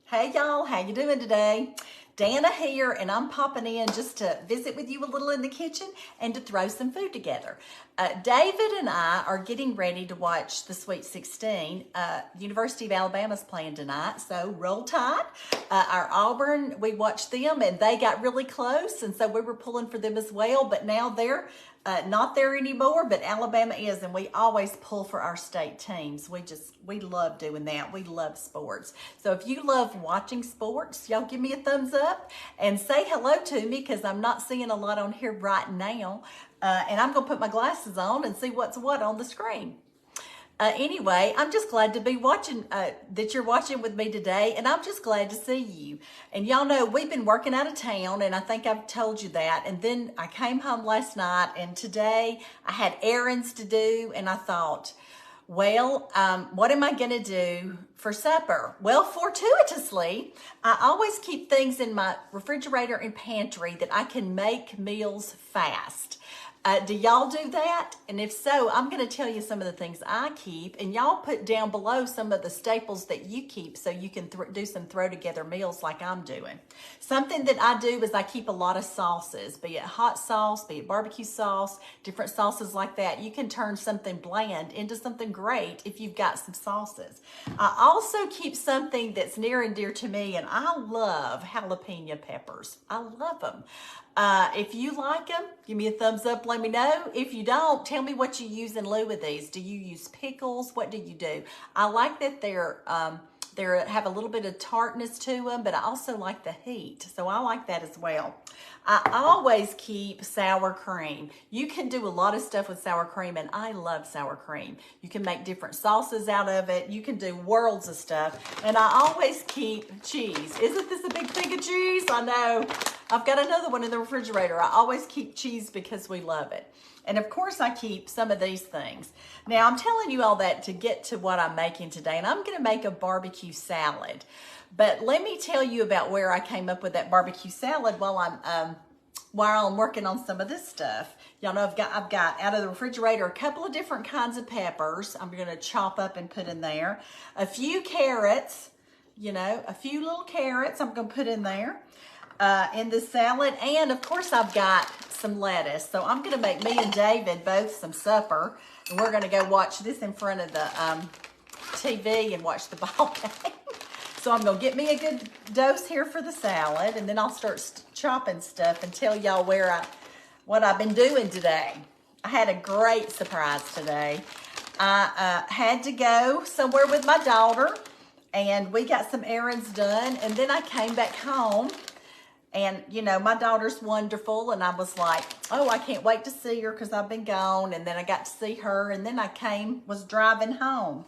Hey y'all, how you doing today? Dana here, and I'm popping in just to visit with you a little in the kitchen and to throw some food together. David and I are getting ready to watch the Sweet 16. University of Alabama's playing tonight, so roll Tide. Our Auburn, we watched them and they got really close, and so we were pulling for them as well, but now they're not there anymore, but Alabama is, and we always pull for our state teams. We love doing that. We love sports. So if you love watching sports, y'all give me a thumbs up and say hello to me, because I'm not seeing a lot on here right now. And I'm going to put my glasses on and see what's what on the screen. Anyway, I'm just glad to be watching, that you're watching with me today, and I'm just glad to see you. And y'all know we've been working out of town, and I think I've told you that. And then I came home last night, and today I had errands to do, and I thought, well, what am I going to do for supper? Well, fortuitously, I always keep things in my refrigerator and pantry that I can make meals fast. Do y'all do that? And if so, I'm going to tell you some of the things I keep, and y'all put down below some of the staples that you keep so you can do some throw together meals like I'm doing. Something that I do is I keep a lot of sauces, be it hot sauce, be it barbecue sauce, different sauces like that. You can turn something bland into something great if you've got some sauces. I also keep something that's near and dear to me, and I love jalapeno peppers. I love them. If you like them, give me a thumbs up, let me know. If you don't, tell me what you use in lieu of these. Do you use pickles? What do you do? I like that they're have a little bit of tartness to them, but I also like the heat, so I like that as well. I always keep sour cream. You can do a lot of stuff with sour cream, and I love sour cream. You can make different sauces out of it. You can do worlds of stuff, and I always keep cheese. Isn't this a big thing of cheese? I know. I've got another one in the refrigerator. I always keep cheese because we love it. And of course I keep some of these things. Now I'm telling you all that to get to what I'm making today, and I'm gonna make a barbecue salad. But let me tell you about where I came up with that barbecue salad while I'm working on some of this stuff. Y'all know I've got out of the refrigerator a couple of different kinds of peppers I'm gonna chop up and put in there. A few carrots, a few little carrots I'm gonna put in there. In the salad, and of course I've got some lettuce. So I'm gonna make me and David both some supper, and we're gonna go watch this in front of the TV and watch the ball game. So I'm gonna get me a good dose here for the salad, and then I'll start chopping stuff and tell y'all what I've been doing today. I had a great surprise today. I had to go somewhere with my daughter, and we got some errands done, and then I came back home. And, my daughter's wonderful, and I was like, oh, I can't wait to see her because I've been gone. And then I got to see her, and then I was driving home,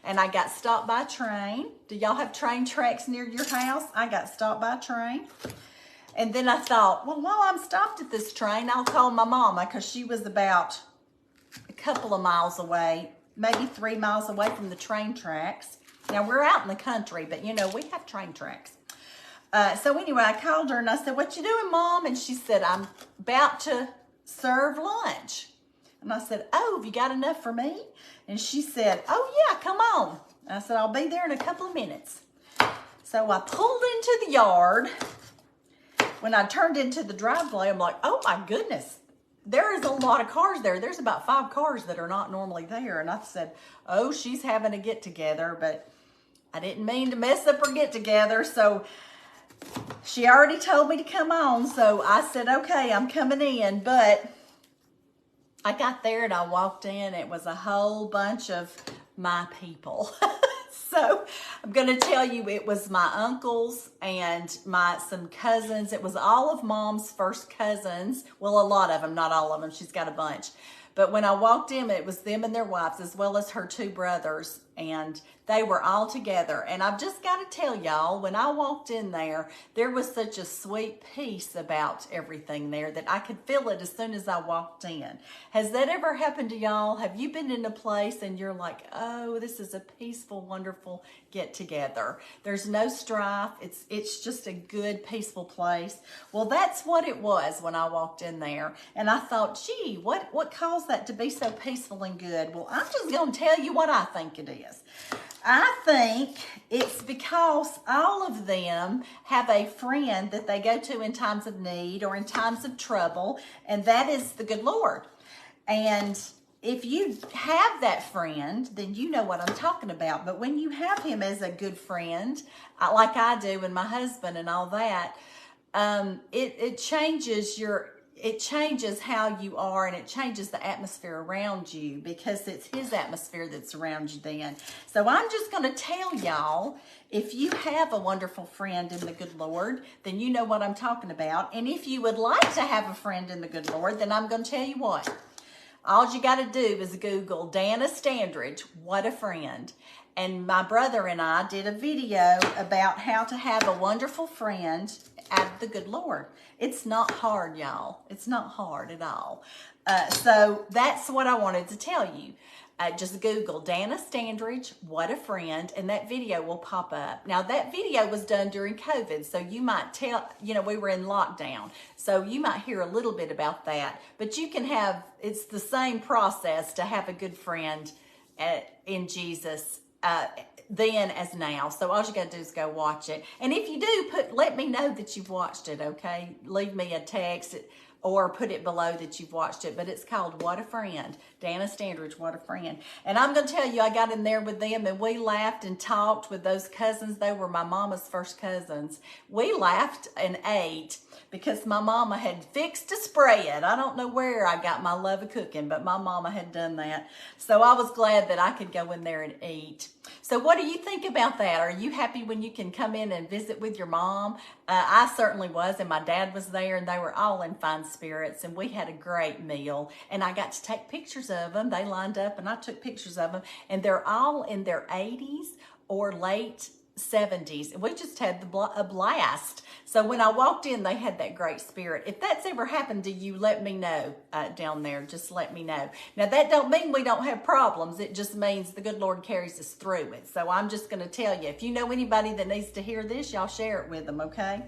and I got stopped by a train. Do y'all have train tracks near your house? I got stopped by a train. And then I thought, well, while I'm stopped at this train, I'll call my mama, because she was about a couple of miles away, maybe 3 miles away from the train tracks. Now, we're out in the country, but, we have train tracks. So anyway, I called her and I said, what you doing, Mom? And she said, I'm about to serve lunch. And I said, oh, have you got enough for me? And she said, oh yeah, come on. And I said, I'll be there in a couple of minutes. So I pulled into the yard. When I turned into the driveway, I'm like, oh my goodness, there is a lot of cars there. There's about 5 cars that are not normally there. And I said, oh, she's having a get together, but I didn't mean to mess up her get together. So she already told me to come on, so I said, okay, I'm coming in. But I got there and I walked in. It was a whole bunch of my people. So I'm going to tell you, it was my uncles and some cousins. It was all of Mom's first cousins. Well, a lot of them, not all of them. She's got a bunch. But when I walked in, it was them and their wives, as well as her 2 brothers, and they were all together. And I've just got to tell y'all, when I walked in there was such a sweet peace about everything there that I could feel it as soon as I walked in. Has that ever happened to y'all? Have you been in a place and you're like, oh, this is a peaceful, wonderful get together? There's no strife. It's just a good, peaceful place. Well, that's what it was when I walked in there. And I thought, gee, what caused that to be so peaceful and good? Well, I'm just going to tell you what I think it is. I think it's because all of them have a friend that they go to in times of need or in times of trouble, and that is the good Lord. And if you have that friend, then you know what I'm talking about. But when you have him as a good friend, like I do and my husband and all that, it changes it changes how you are, and it changes the atmosphere around you, because it's his atmosphere that's around you then. So I'm just going to tell y'all, if you have a wonderful friend in the good Lord, then you know what I'm talking about. And if you would like to have a friend in the good Lord, then I'm going to tell you what. All you got to do is Google Dana Standridge, what a friend. And my brother and I did a video about how to have a wonderful friend at the good Lord. It's not hard, y'all. It's not hard at all. So that's what I wanted to tell you. Just Google Dana Standridge, what a friend, and that video will pop up. Now, that video was done during COVID, so you might tell, we were in lockdown, so you might hear a little bit about that. But you can it's the same process to have a good friend in Jesus then as now. So all you got to do is go watch it. And if you do, let me know that you've watched it, okay? Leave me a text or put it below that you've watched it. But it's called What a Friend. Dana Standridge, What a Friend. And I'm going to tell you, I got in there with them and we laughed and talked with those cousins. They were my mama's first cousins. We laughed and ate because my mama had fixed a spread. I don't know where I got my love of cooking, but my mama had done that. So I was glad that I could go in there and eat. So what do you think about that? Are you happy when you can come in and visit with your mom? I certainly was, and my dad was there, and they were all in fine spirits, and we had a great meal, and I got to take pictures of them. They lined up, and I took pictures of them, and they're all in their 80s or late 70s. We just had a blast. So when I walked in, they had that great spirit. If that's ever happened to you, let me know down there. Just let me know. Now, that don't mean we don't have problems. It just means the good Lord carries us through it. So I'm just going to tell you, if you know anybody that needs to hear this, y'all share it with them, okay?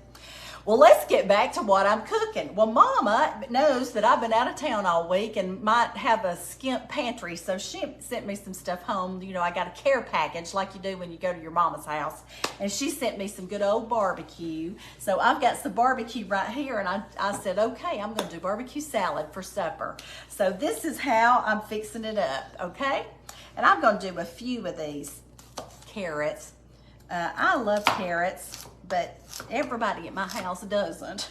Well, let's get back to what I'm cooking. Well, Mama knows that I've been out of town all week and might have a skimp pantry, so she sent me some stuff home. I got a care package like you do when you go to your mama's house, and she sent me some good old barbecue. So I've got some barbecue right here, and I said, okay, I'm going to do barbecue salad for supper. So this is how I'm fixing it up, okay? And I'm going to do a few of these carrots. I love carrots, but everybody at my house doesn't.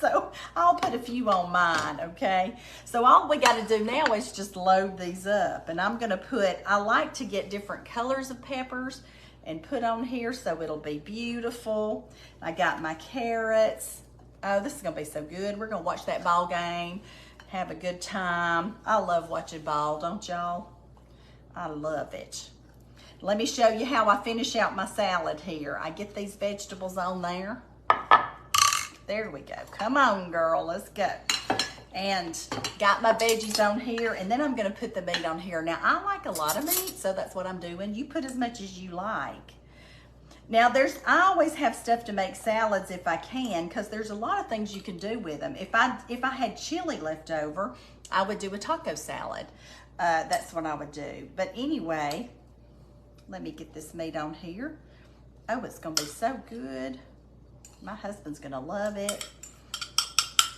So I'll put a few on mine, okay? So all we got to do now is just load these up. And I'm going to I like to get different colors of peppers and put on here so it'll be beautiful. I got my carrots. Oh, this is going to be so good. We're going to watch that ball game, have a good time. I love watching ball, don't y'all? I love it. Let me show you how I finish out my salad here. I get these vegetables on there. There we go. Come on, girl. Let's go. And got my veggies on here. And then I'm going to put the meat on here. Now, I like a lot of meat, so that's what I'm doing. You put as much as you like. Now, I always have stuff to make salads if I can, because there's a lot of things you can do with them. If I had chili left over, I would do a taco salad. That's what I would do. But anyway, let me get this meat on here. Oh, it's gonna be so good. My husband's gonna love it.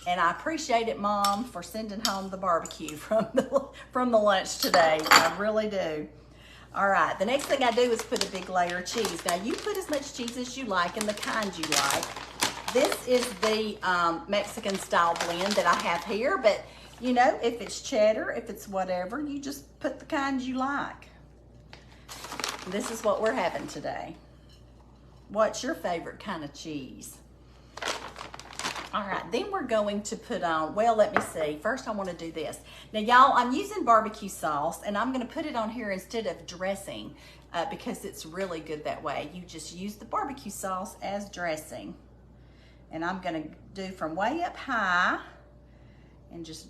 And I appreciate it, Mom, for sending home the barbecue from the lunch today. I really do. All right, the next thing I do is put a big layer of cheese. Now, you put as much cheese as you like and the kind you like. This is the Mexican style blend that I have here, but if it's cheddar, if it's whatever, you just put the kind you like. This is what we're having today. What's your favorite kind of cheese? All right, then we're going to put on, well, let me see. First, I want to do this. Now, y'all, I'm using barbecue sauce, and I'm going to put it on here instead of dressing because it's really good that way. You just use the barbecue sauce as dressing. And I'm going to do from way up high and just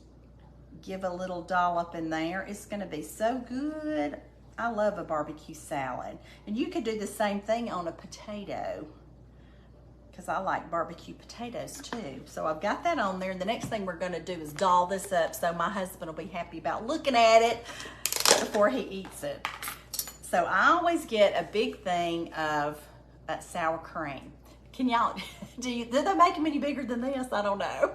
give a little dollop in there. It's going to be so good. I love a barbecue salad. And you could do the same thing on a potato, because I like barbecue potatoes too. So I've got that on there. And the next thing we're going to do is doll this up so my husband will be happy about looking at it before he eats it. So I always get a big thing of sour cream. Can y'all, do they make them any bigger than this? I don't know.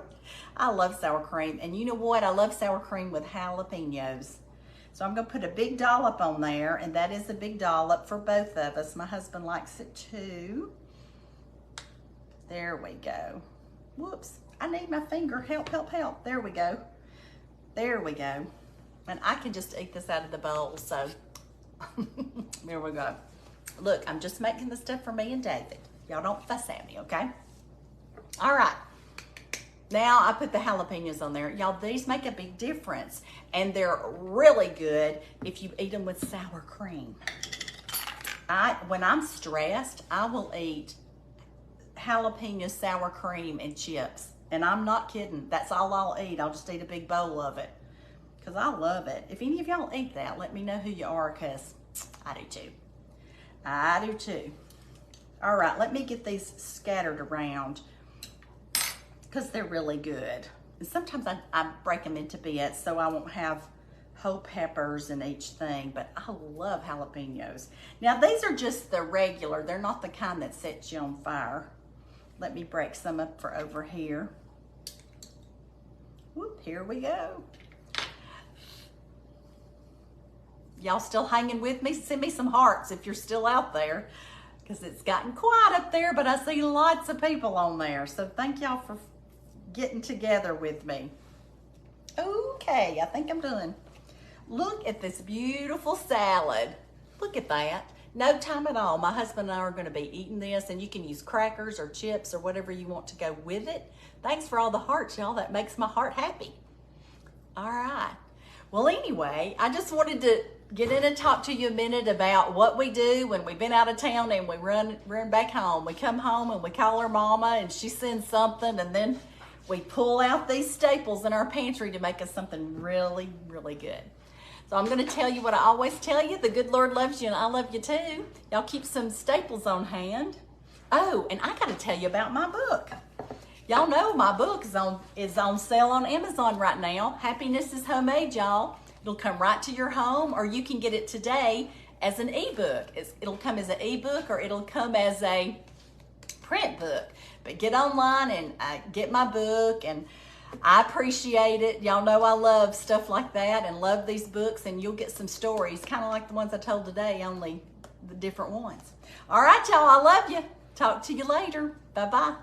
I love sour cream. And you know what? I love sour cream with jalapenos. So I'm gonna put a big dollop on there, and that is a big dollop for both of us. My husband likes it too. There we go. Whoops, I need my finger. Help, help, help. There we go. There we go. And I can just eat this out of the bowl, so there we go. Look, I'm just making the stuff for me and David. Y'all don't fuss at me, okay? All right. Now I put the jalapenos on there. Y'all, these make a big difference, and they're really good if you eat them with sour cream. When I'm stressed, I will eat jalapeno sour cream and chips, and I'm not kidding. That's all I'll eat. I'll just eat a big bowl of it because I love it. If any of y'all eat that, let me know who you are, because I do too. I do too. All right, let me get these scattered around because they're really good. And sometimes I break them into bits so I won't have whole peppers in each thing, but I love jalapenos. Now these are just the regular. They're not the kind that sets you on fire. Let me break some up for over here. Whoop, here we go. Y'all still hanging with me? Send me some hearts if you're still out there, because it's gotten quiet up there, but I see lots of people on there. So thank y'all for getting together with me. Okay, I think I'm done. Look at this beautiful salad. Look at that. No time at all. My husband and I are going to be eating this, and you can use crackers or chips or whatever you want to go with it. Thanks for all the hearts, y'all. That makes my heart happy. All right. Well, anyway, I just wanted to get in and talk to you a minute about what we do when we've been out of town and we run back home. We come home and we call our mama, and she sends something, and then we pull out these staples in our pantry to make us something really, really good. So I'm going to tell you what I always tell you. The good Lord loves you, and I love you too. Y'all keep some staples on hand. Oh, and I got to tell you about my book. Y'all know my book is on sale on Amazon right now. Happiness is Homemade, y'all. It'll come right to your home, or you can get it today as an ebook. It'll come as an ebook, or it'll come as a print book. But get online and get my book, and I appreciate it. Y'all know I love stuff like that and love these books, and you'll get some stories, kind of like the ones I told today, only the different ones. All right, y'all, I love you. Talk to you later. Bye-bye.